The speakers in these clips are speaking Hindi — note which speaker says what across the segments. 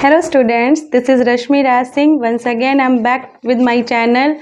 Speaker 1: Hello students, this is Rashmi Raj Singh. Once again I'm back with my channel.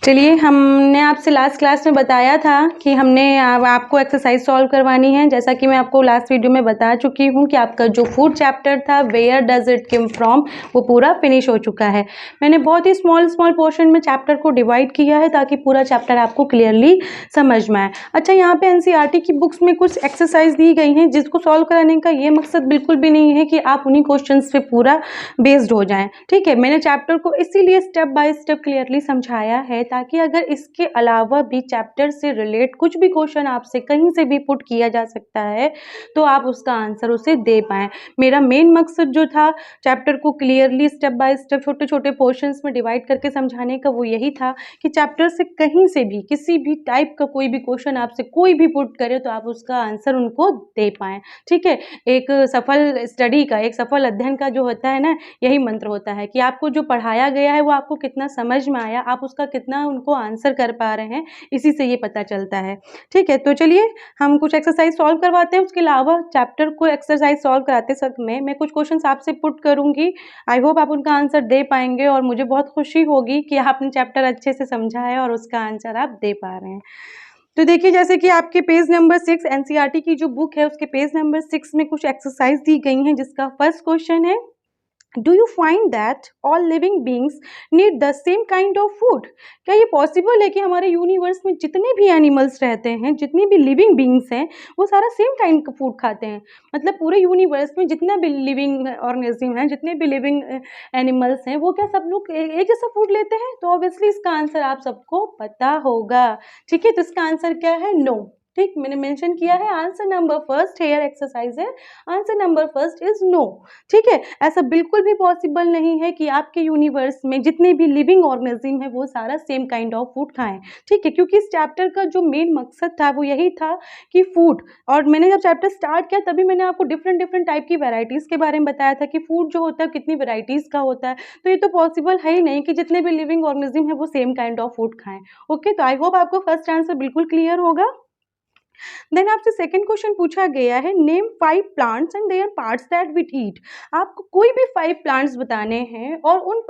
Speaker 1: चलिए, हमने आपसे लास्ट क्लास में बताया था कि हमने आपको एक्सरसाइज सॉल्व करवानी है। जैसा कि मैं आपको लास्ट वीडियो में बता चुकी हूँ कि आपका जो फूड चैप्टर था where does it come from वो पूरा फिनिश हो चुका है। मैंने बहुत ही स्मॉल पोर्शन में चैप्टर को डिवाइड किया है ताकि पूरा चैप्टर आपको क्लियरली समझ में आए। अच्छा, यहाँ पे एनसीईआरटी की बुक्स में कुछ एक्सरसाइज दी गई हैं जिसको सॉल्व कराने का ये मकसद बिल्कुल भी नहीं है कि आप उन्हीं क्वेश्चन पे पूरा बेस्ड हो जाएँ। ठीक है, मैंने चैप्टर को इसीलिए स्टेप बाय स्टेप क्लियरली समझाया है ताकि अगर इसके अलावा भी चैप्टर से रिलेट कुछ भी क्वेश्चन आपसे कहीं से भी पुट किया जा सकता है तो आप उसका आंसर उसे दे पाएँ। मेरा मेन मकसद जो था चैप्टर को क्लियरली स्टेप बाय स्टेप छोटे छोटे पोर्शंस में डिवाइड करके समझाने का वो यही था कि चैप्टर से कहीं से भी किसी भी टाइप का कोई भी क्वेश्चन आपसे कोई भी पुट करे तो आप उसका आंसर उनको दे पाएँ। ठीक है, एक सफल स्टडी का, एक सफल अध्ययन का जो होता है ना, यही मंत्र होता है कि आपको जो पढ़ाया गया है वो आपको कितना समझ में आया, आप उसका कितना उनको आंसर कर पा रहे हैं, इसी से ये पता चलता है। ठीक है, तो चलिए हम कुछ एक्सरसाइज सॉल्व करवाते हैं। उसके अलावा चैप्टर को एक्सरसाइज सॉल्व कराते समय मैं कुछ क्वेश्चंस आपसे पुट करूंगी। आई होप आप उनका आंसर दे पाएंगे और मुझे बहुत खुशी होगी कि आपने चैप्टर अच्छे से समझा है और उसका आंसर आप दे पा रहे हैं। तो देखिए, जैसे कि आपके पेज नंबर 6 एनसीईआरटी की जो बुक है उसके पेज नंबर 6 में कुछ एक्सरसाइज दी गई हैं जिसका फर्स्ट क्वेश्चन है, do you find that all living beings need the same kind of food? क्या ये पॉसिबल है कि हमारे यूनिवर्स में जितने भी एनिमल्स रहते हैं, जितनी भी लिविंग बींग्स हैं, वो सारा सेम काइंड का फूड खाते हैं? मतलब पूरे यूनिवर्स में जितना भी लिविंग ऑर्गेनिज्म हैं, जितने भी लिविंग एनिमल्स हैं, वो क्या सब लोग एक जैसा फूड लेते हैं? तो ऑब्वियसली इसका आंसर आप सबको पता होगा। ठीक है, तो इसका आंसर क्या है? नो। ठीक, मैंने मेंशन किया है answer number first here exercise है, answer number first is no. ठीक है, ऐसा बिल्कुल भी पॉसिबल नहीं है कि आपके यूनिवर्स में जितने भी लिविंग ऑर्गेनिज्म है वो सारा सेम काइंड ऑफ फूड खाएं। ठीक है, क्योंकि इस चैप्टर का जो मेन मकसद था वो यही था कि फूड, और मैंने जब चैप्टर स्टार्ट किया तभी मैंने आपको डिफरेंट टाइप की वेराइटीज़ के बारे में बताया था कि फूड जो होता है कितनी वेराइटीज़ का होता है। तो ये तो पॉसिबल है ही नहीं कि जितने भी लिविंग ऑर्गेनिज्म है वो सेम काइंड ऑफ फूड खाएं। ओके, तो आई होप आपको फर्स्ट आंसर बिल्कुल क्लियर होगा। देन आपसे सेकंड क्वेश्चन पूछा गया है, name 5 plants and their parts that we eat. आपको कोई भी 5 प्लांट्स बताने हैं और उन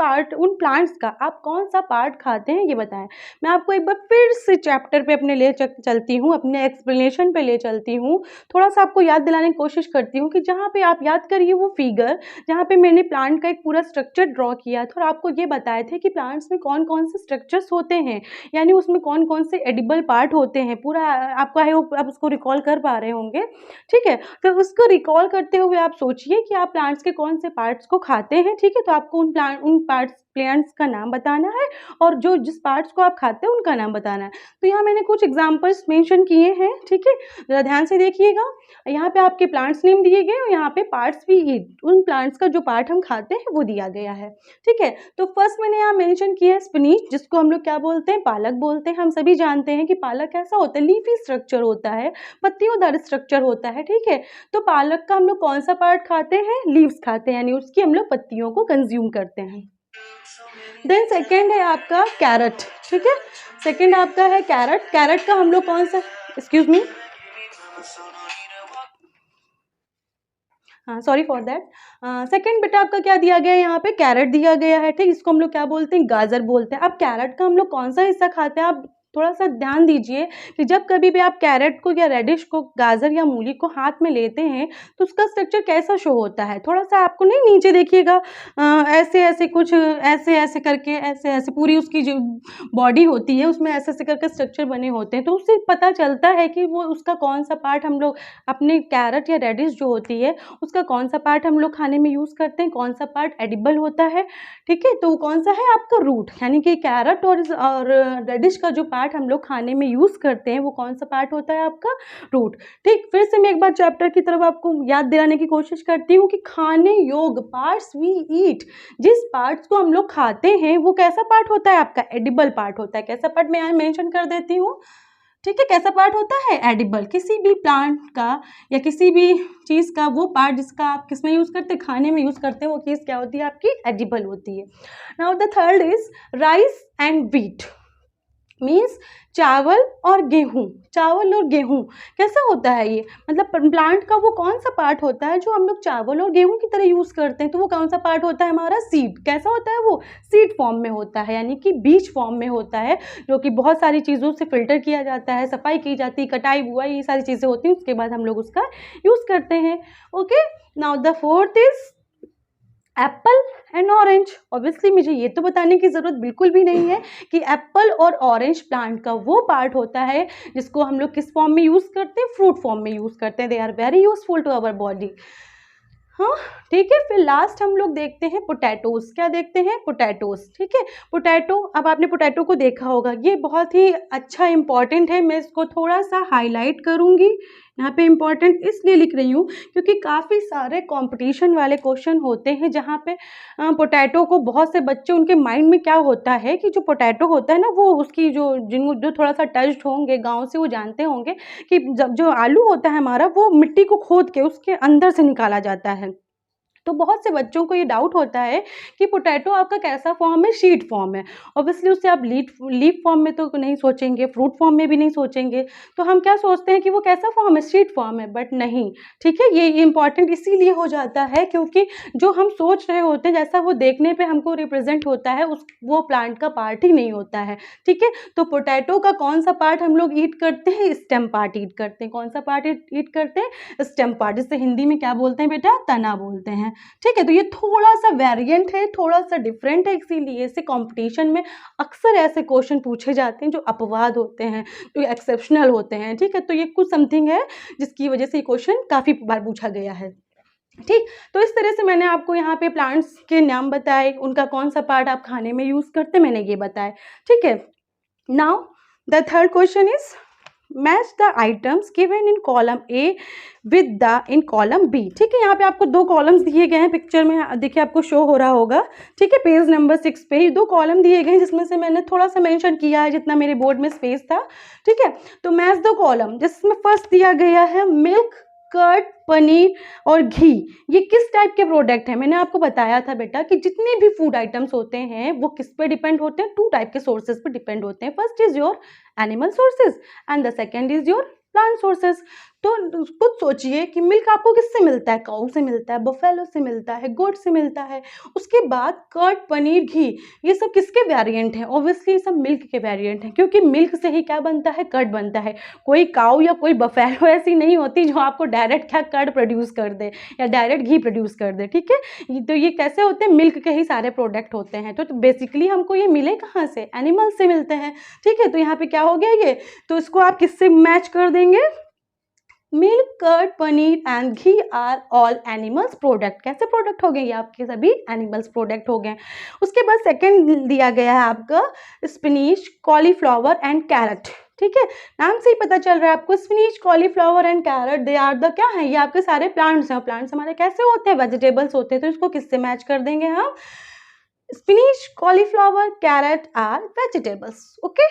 Speaker 1: प्लांट्स का आप कौन सा पार्ट खाते हैं ये बताएं। मैं आपको एक बार फिर से चैप्टर पे अपने ले चलती हूँ, अपने एक्सप्लेनेशन पे ले चलती हूँ, थोड़ा सा आपको याद दिलाने की कोशिश करती हूँ कि जहाँ पे आप याद करिए वो फिगर जहाँ पे मैंने प्लांट का एक पूरा स्ट्रक्चर ड्रॉ किया था और आपको ये बताए थे कि प्लांट्स में कौन कौन से स्ट्रक्चर्स होते हैं, यानी उसमें कौन कौन से एडिबल पार्ट होते हैं। पूरा आपको आई होप आप उसको रिकॉल कर पा रहे होंगे। ठीक है, तो उसको रिकॉल करते हुए आप सोचिए कि आप प्लांट्स के कौन से पार्ट्स को खाते हैं। ठीक है, तो आपको उन प्लांट्स का नाम बताना है और जो जिस पार्ट्स को आप खाते हैं उनका नाम बताना है। तो यहाँ मैंने कुछ एग्जांपल्स मेंशन किए हैं। ठीक है, जरा ध्यान से देखिएगा, यहाँ पे आपके प्लांट्स नेम दिए गए और यहाँ पे पार्ट्स भी उन प्लांट्स का जो पार्ट हम खाते हैं वो दिया गया है। ठीक है, तो फर्स्ट मैंने यहाँ मेंशन किया है स्पिनच, जिसको हम लोग क्या बोलते हैं, पालक बोलते हैं। हम सभी जानते हैं कि पालक कैसा होता है, लीफी स्ट्रक्चर होता है, पत्तियोंदार स्ट्रक्चर होता है। ठीक है, तो पालक का हम लोग कौन सा पार्ट खाते हैं, लीव्स खाते हैं, यानी उसकी हम लोग पत्तियों को कंज्यूम करते हैं। देन सेकेंड है आपका कैरेट। ठीक है, सेकेंड आपका है कैरेट। कैरेट का हम लोग कौन सा, एक्सक्यूज मी, हाँ सॉरी फॉर दैट। सेकेंड बेटा आपका क्या दिया गया है, यहाँ पे कैरेट दिया गया है। ठीक, इसको हम लोग क्या बोलते हैं, गाजर बोलते हैं। अब कैरेट का हम लोग कौन सा हिस्सा खाते हैं, आप थोड़ा सा ध्यान दीजिए कि जब कभी भी आप कैरेट को या रेडिश को, गाजर या मूली को हाथ में लेते हैं तो उसका स्ट्रक्चर कैसा शो होता है। थोड़ा सा आपको नहीं, नीचे देखिएगा, ऐसे ऐसे कुछ ऐसे ऐसे करके, ऐसे ऐसे पूरी उसकी जो बॉडी होती है उसमें ऐसे ऐसे करके स्ट्रक्चर बने होते हैं। तो उससे पता चलता है कि वो उसका कौन सा पार्ट हम लोग अपने कैरेट या रेडिश जो होती है उसका कौन सा पार्ट हम लोग खाने में यूज़ करते हैं, कौन सा पार्ट एडिबल होता है। ठीक है, तो कौन सा है आपका रूट, यानी कि कैरेट और रेडिश का जो पार्ट हम लोग खाने में यूज़ करते हैं वो कौन सा पार्ट होता है, आपका रूट। ठीक, फिर से मैं एक बार चैप्टर की तरफ आपको याद दिलाने की कोशिश करती हूँ कि खाने योग्य पार्ट्स वी ईट, जिस पार्ट्स को हम लोग खाते हैं वो कैसा पार्ट होता है, आपका एडिबल पार्ट होता है। कैसा पार्ट मैं यहाँ मेंशन कर देती हूँ। ठीक है, कैसा पार्ट होता है, एडिबल। किसी भी प्लांट का या किसी भी चीज़ का वो पार्ट जिसका आप किस में यूज़ करते हैं, खाने में यूज़ करते हैं, वो चीज़ क्या होती है, आपकी एडिबल होती है। Now the third is rice and wheat. Means चावल और गेहूँ। चावल और गेहूँ कैसा होता है ये, मतलब प्लांट का वो कौन सा पार्ट होता है जो हम लोग चावल और गेहूँ की तरह यूज़ करते हैं, तो वो कौन सा पार्ट होता है हमारा, सीड। कैसा होता है वो, सीड फॉर्म में होता है, यानी कि बीज फॉर्म में होता है, जो कि बहुत सारी चीज़ों से फिल्टर किया जाता है, सफाई की जाती है, कटाई बुआई ये सारी चीज़ें होती हैं, उसके बाद हम लोग उसका यूज़ करते हैं। Okay, now the fourth is Apple and orange. Obviously मुझे ये तो बताने की ज़रूरत बिल्कुल भी नहीं है कि एप्पल और ऑरेंज प्लांट का वो पार्ट होता है जिसको हम लोग किस फॉर्म में यूज़ करते हैं, फ्रूट फॉर्म में यूज़ करते हैं। They are very useful to our body. हाँ ठीक है, फिर लास्ट हम लोग देखते हैं पोटैटोज। क्या देखते हैं, पोटैटोज। ठीक है, पोटैटो, अब आपने पोटैटो को देखा होगा, ये बहुत ही अच्छा इंपॉर्टेंट है। मैं इसको थोड़ा सा हाईलाइट करूँगी, यहाँ पे इम्पॉर्टेंट इसलिए लिख रही हूँ क्योंकि काफ़ी सारे कंपटीशन वाले क्वेश्चन होते हैं जहाँ पे पोटैटो को बहुत से बच्चे, उनके माइंड में क्या होता है कि जो पोटैटो होता है ना, वो उसकी जो थोड़ा सा टच्ड होंगे गांव से, वो जानते होंगे कि जब जो आलू होता है हमारा, वो मिट्टी को खोद के उसके अंदर से निकाला जाता है। तो बहुत से बच्चों को ये डाउट होता है कि पोटैटो आपका कैसा फॉर्म है, शीट फॉर्म है। ऑब्वियसली उससे आप लीफ फॉर्म में तो नहीं सोचेंगे, फ्रूट फॉर्म में भी नहीं सोचेंगे, तो हम क्या सोचते हैं कि वो कैसा फॉर्म है, शीट फॉर्म है, बट नहीं। ठीक है, ये इंपॉर्टेंट इसीलिए हो जाता है क्योंकि जो हम सोच रहे होते हैं, जैसा वो देखने पे हमको रिप्रेजेंट होता है, उस वो प्लांट का पार्ट ही नहीं होता है। ठीक है, तो पोटैटो का कौन सा पार्ट हम लोग ईट करते हैं, स्टेम पार्ट ईट करते हैं। कौन सा पार्ट ईट करते हैं, स्टेम पार्ट, जिससे हिंदी में क्या बोलते हैं बेटा, तना बोलते हैं। ठीक है, तो ये थोड़ा सा वेरिएंट है, थोड़ा सा डिफरेंट है, इसीलिए से कंपटीशन में अक्सर ऐसे क्वेश्चन पूछे जाते हैं जो अपवाद होते हैं, जो एक्सेप्शनल होते हैं। ठीक है, तो ये कुछ समथिंग है जिसकी वजह से ये क्वेश्चन काफ़ी बार पूछा गया है। ठीक, तो इस तरह से मैंने आपको यहाँ पे प्लांट्स के नाम बताए, उनका कौन सा पार्ट आप खाने में यूज़ करते हैं, मैंने ये बताया। ठीक है, now the third question is match the items given in column A with the in column B. ठीक है, यहाँ पे आपको दो कॉलम्स दिए गए हैं, पिक्चर में देखिए आपको शो हो रहा होगा। ठीक है, पेज नंबर 6 पे ही दो कॉलम दिए गए हैं, जिसमें से मैंने थोड़ा सा मेंशन किया है जितना मेरे बोर्ड में स्पेस था। ठीक है, तो मैच द कॉलम, जिसमें फर्स्ट दिया गया है मिल्क, कर्ड, पनीर और घी। ये किस टाइप के प्रोडक्ट हैं, मैंने आपको बताया था बेटा कि जितने भी फूड आइटम्स होते हैं वो किस पे डिपेंड होते हैं, टू टाइप के सोर्सेज पे डिपेंड होते हैं। First is your animal sources and the second is your plant sources. तो खुद सोचिए कि मिल्क आपको किससे मिलता है, काऊ से मिलता है, बफेलो से मिलता है, गोट से मिलता है। उसके बाद कर्ड, पनीर, घी, ये सब किसके वेरिएंट हैं, ऑब्वियसली ये सब मिल्क के वेरिएंट हैं, क्योंकि मिल्क से ही क्या बनता है, कर्ड बनता है। कोई काऊ या कोई बफेलो ऐसी नहीं होती जो आपको डायरेक्ट क्या कर्ड प्रोड्यूस कर दे या डायरेक्ट घी प्रोड्यूस कर दे। ठीक है, तो ये कैसे होते हैं, मिल्क के ही सारे प्रोडक्ट होते हैं। तो बेसिकली हमको ये मिले कहाँ से, एनिमल से मिलते हैं। ठीक है, तो यहाँ पे क्या हो गया ये, तो इसको आप किससे मैच कर देंगे, milk, curd, paneer and ghee are all animals product. कैसे प्रोडक्ट हो गए, ये आपके सभी एनिमल्स प्रोडक्ट हो गए। उसके बाद सेकंड दिया गया है आपका स्पिनिच, कॉलीफ्लावर एंड कैरेट। ठीक है, नाम से ही पता चल रहा है आपको, spinach, cauliflower and carrot, they are the क्या है, ये आपके सारे प्लांट्स हैं। प्लांट्स हमारे कैसे होते हैं, वेजिटेबल्स होते हैं, तो इसको किससे मैच कर देंगे हम, spinach, cauliflower, carrot are vegetables. Okay,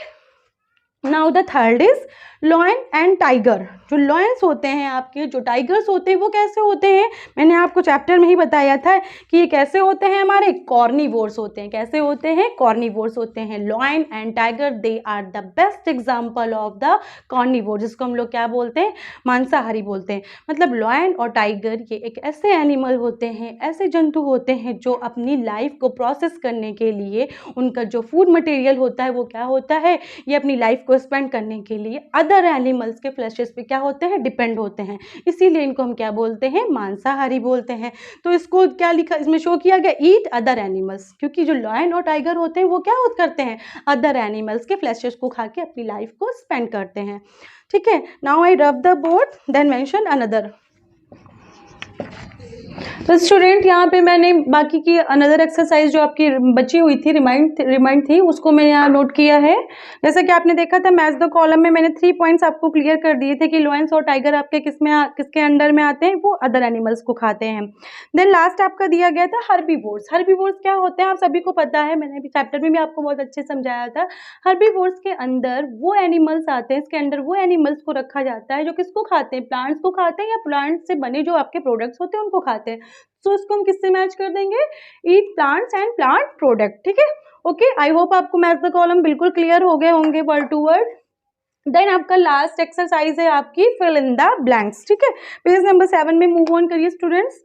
Speaker 1: now the third is lion and tiger. जो लॉयंस होते हैं आपके, जो टाइगर्स होते हैं, वो कैसे होते हैं, मैंने आपको चैप्टर में ही बताया था कि ये कैसे होते हैं, हमारे कॉर्निवोर्स होते हैं। कैसे होते हैं, कॉर्निवोर्स होते हैं। Lion and tiger, they are the best example of the carnivore, जिसको हम लोग क्या बोलते हैं, मांसाहारी बोलते हैं। मतलब लॉयन और टाइगर ये एक ऐसे एनिमल होते हैं, ऐसे जंतु होते हैं जो अपनी लाइफ को प्रोसेस करने के लिए, उनका जो फूड मटेरियल होता है वो क्या होता है, ये अपनी लाइफ को स्पेंड करने के लिए अदर एनिमल्स के फ्लैशेस पे क्या होते हैं, डिपेंड होते हैं। इसीलिए इनको हम क्या बोलते हैं, मांसाहारी बोलते हैं। तो इसको क्या लिखा, इसमें शो किया गया, ईट अदर एनिमल्स, क्योंकि जो लॉयन और टाइगर होते हैं वो क्या करते हैं, अदर एनिमल्स के फ्लैशेस को खा के अपनी लाइफ को स्पेंड करते हैं। ठीक है, now I rub the board then mention another. तो स्टूडेंट यहाँ पे मैंने बाकी की अनदर एक्सरसाइज जो आपकी बची हुई थी, रिमाइंड थी, उसको मैंने यहाँ नोट किया है। जैसा कि आपने देखा था मैच द कॉलम में मैंने 3 पॉइंट्स आपको क्लियर कर दिए थे कि लॉयंस और टाइगर आपके किसके अंडर में आते हैं, वो अदर एनिमल्स को खाते हैं। देन लास्ट आपका दिया गया था हर्बीवोर्स। हर्बीवोर्स क्या होते हैं आप सभी को पता है, मैंने भी चैप्टर में भी आपको बहुत अच्छे समझाया था। हर्बीवोर्स के अंदर वो एनिमल्स आते हैं, इसके अंदर वो एनिमल्स को रखा जाता है जो किसको खाते हैं, प्लांट्स को खाते हैं या प्लांट से बने जो आपके प्रोडक्ट्स होते हैं उनको खाते हैं। तो इसको हम किससे मैच कर देंगे, ईट प्लांट्स एंड प्लांट प्रोडक्ट, ठीक है। ओके, आई होप आपको मैच द कॉलम बिल्कुल क्लियर हो गए होंगे वर्ड टू वर्ड। देन आपका लास्ट एक्सरसाइज है आपकी फिल इन द ब्लैंक्स, ठीक है। पेज नंबर 7 में मूव ऑन करिए स्टूडेंट्स।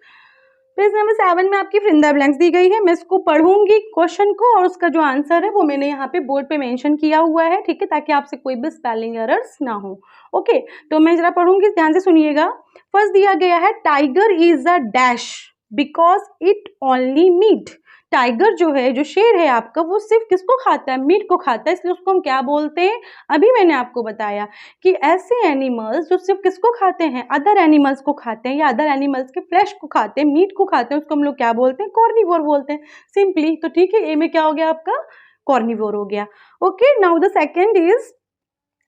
Speaker 1: पेज नंबर 7 में आपकी फिल इन द ब्लैंक्स दी गई है। मैं इसको पढ़ूंगी क्वेश्चन को और उसका जो आंसर है वो मैंने यहाँ पे बोर्ड पे मेंशन किया हुआ है, ठीक है, ताकि आपसे कोई भी स्पेलिंग एरर्स ना हो। ओके, तो मैं जरा पढ़ूंगी, ध्यान से सुनिएगा। फर्स्ट दिया गया है tiger is a dash because it only meat. Tiger जो है, जो शेर है आपका, वो सिर्फ किसको खाता है, मीट को खाता है, इसलिए उसको हम क्या बोलते हैं, अभी मैंने आपको बताया कि ऐसे एनिमल्स जो सिर्फ किसको खाते हैं, अदर एनिमल्स को खाते हैं या अदर एनिमल्स के फ्लैश को खाते हैं, मीट को खाते हैं, उसको हम लोग क्या बोलते हैं, कॉर्निवोर बोलते हैं सिंपली। तो ठीक है, ए में क्या हो गया आपका, कॉर्निवोर हो गया। Okay, now the second is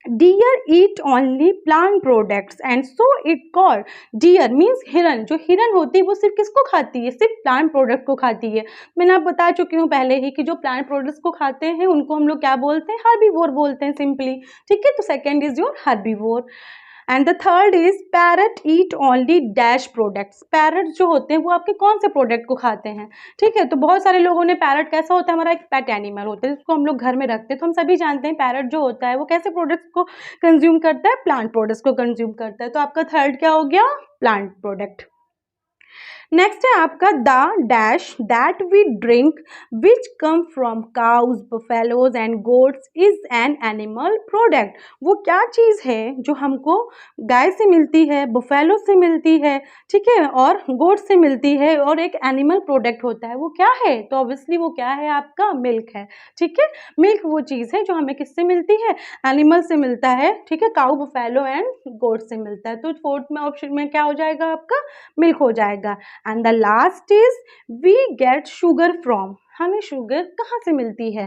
Speaker 1: deer eat only plant products and so it called, deer means हिरन, जो हिरन होती है वो सिर्फ किसको खाती है, सिर्फ प्लांट प्रोडक्ट को खाती है। मैंने आप बता चुकी हूँ पहले ही कि जो प्लांट प्रोडक्ट्स को खाते हैं उनको हम लोग क्या बोलते हैं, हर्बीवोर बोलते हैं सिंपली, ठीक है। तो second is your herbivore. And the third is parrot eat only dash products. Parrot जो होते हैं वो आपके कौन से प्रोडक्ट को खाते हैं, ठीक है। तो बहुत सारे लोगों ने, पैरट कैसा होता है, हमारा एक पेट एनिमल होता है जिसको हम लोग घर में रखते हैं, तो हम सभी जानते हैं पैरट जो होता है वो कैसे प्रोडक्ट्स को कंज्यूम करता है, प्लांट प्रोडक्ट्स को कंज्यूम करता है। तो आपका थर्ड क्या हो गया, प्लांट प्रोडक्ट। नेक्स्ट है आपका the dash that we drink which come from cows, buffaloes and goats is an animal product. वो क्या चीज़ है जो हमको गाय से मिलती है, बफेलो से मिलती है, ठीक है, और गोट से मिलती है, और एक एनिमल प्रोडक्ट होता है, वो क्या है, तो ऑब्वियसली वो क्या है आपका, मिल्क है, ठीक है। मिल्क वो चीज़ है जो हमें किससे मिलती है, एनिमल से मिलता है, ठीक है, काउ, बफेलो एंड गोट से मिलता है। तो फोर्थ में ऑप्शन में क्या हो जाएगा आपका, मिल्क हो जाएगा। And the last is we get sugar from. हमें शुगर कहाँ से मिलती है,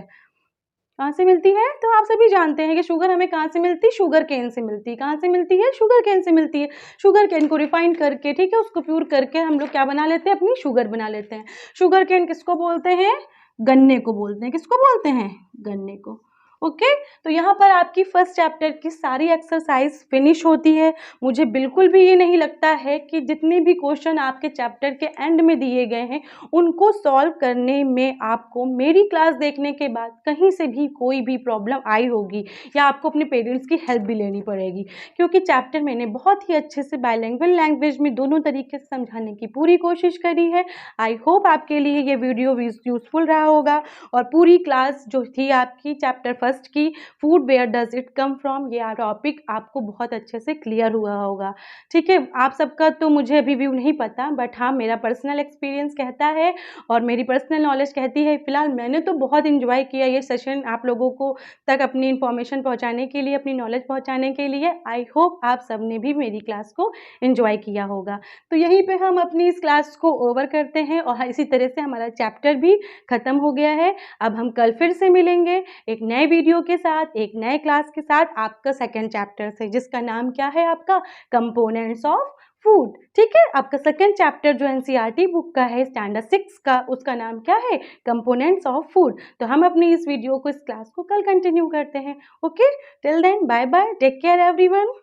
Speaker 1: कहाँ से मिलती है, तो आप सभी जानते हैं कि शुगर हमें कहाँ से मिलती है, शुगर केन से मिलती है। कहाँ से मिलती है, शुगर केन से मिलती है। शुगर केन को रिफाइन करके, ठीक है, उसको प्यूर करके हम लोग क्या बना लेते हैं, अपनी शुगर बना लेते हैं। शुगर केन किसको बोलते हैं, गन्ने को बोलते हैं। किसको बोलते हैं, गन्ने को। ओके, तो यहाँ पर आपकी फर्स्ट चैप्टर की सारी एक्सरसाइज फिनिश होती है। मुझे बिल्कुल भी ये नहीं लगता है कि जितने भी क्वेश्चन आपके चैप्टर के एंड में दिए गए हैं उनको सॉल्व करने में आपको मेरी क्लास देखने के बाद कहीं से भी कोई भी प्रॉब्लम आई होगी या आपको अपने पेरेंट्स की हेल्प भी लेनी पड़ेगी, क्योंकि चैप्टर मैंने बहुत ही अच्छे से बाइलिंगुअल लैंग्वेज में दोनों तरीके से समझाने की पूरी कोशिश करी है। आई होप आपके लिए ये वीडियो यूजफुल रहा होगा और पूरी क्लास जो थी आपकी चैप्टर फर्स्ट की food where does it come from, ये टॉपिक आपको बहुत अच्छे से क्लियर हुआ होगा, ठीक है। आप सबका तो मुझे अभी व्यू नहीं पता, बट हाँ मेरा पर्सनल एक्सपीरियंस कहता है और मेरी पर्सनल नॉलेज कहती है, फिलहाल मैंने तो बहुत इंजॉय किया ये सेशन आप लोगों को तक अपनी इन्फॉर्मेशन पहुंचाने के लिए, अपनी नॉलेज पहुंचाने के लिए। आई होप आप सब ने भी मेरी क्लास को एंजॉय किया होगा। तो यहीं पे हम अपनी इस क्लास को ओवर करते हैं और इसी तरह से हमारा चैप्टर भी ख़त्म हो गया है। अब हम कल फिर से मिलेंगे एक नए वीडियो के साथ, एक नए क्लास के साथ, आपका सेकेंड चैप्टर से, जिसका नाम क्या है आपका, कंपोनेंट्स ऑफ फूड, ठीक है। आपका सेकेंड चैप्टर जो एनसीईआरटी बुक का है स्टैंडर्ड 6 का, उसका नाम क्या है, कंपोनेंट्स ऑफ फूड। तो हम अपनी इस वीडियो को, इस क्लास को कल कंटिन्यू करते हैं। Okay, till then bye bye, take care everyone.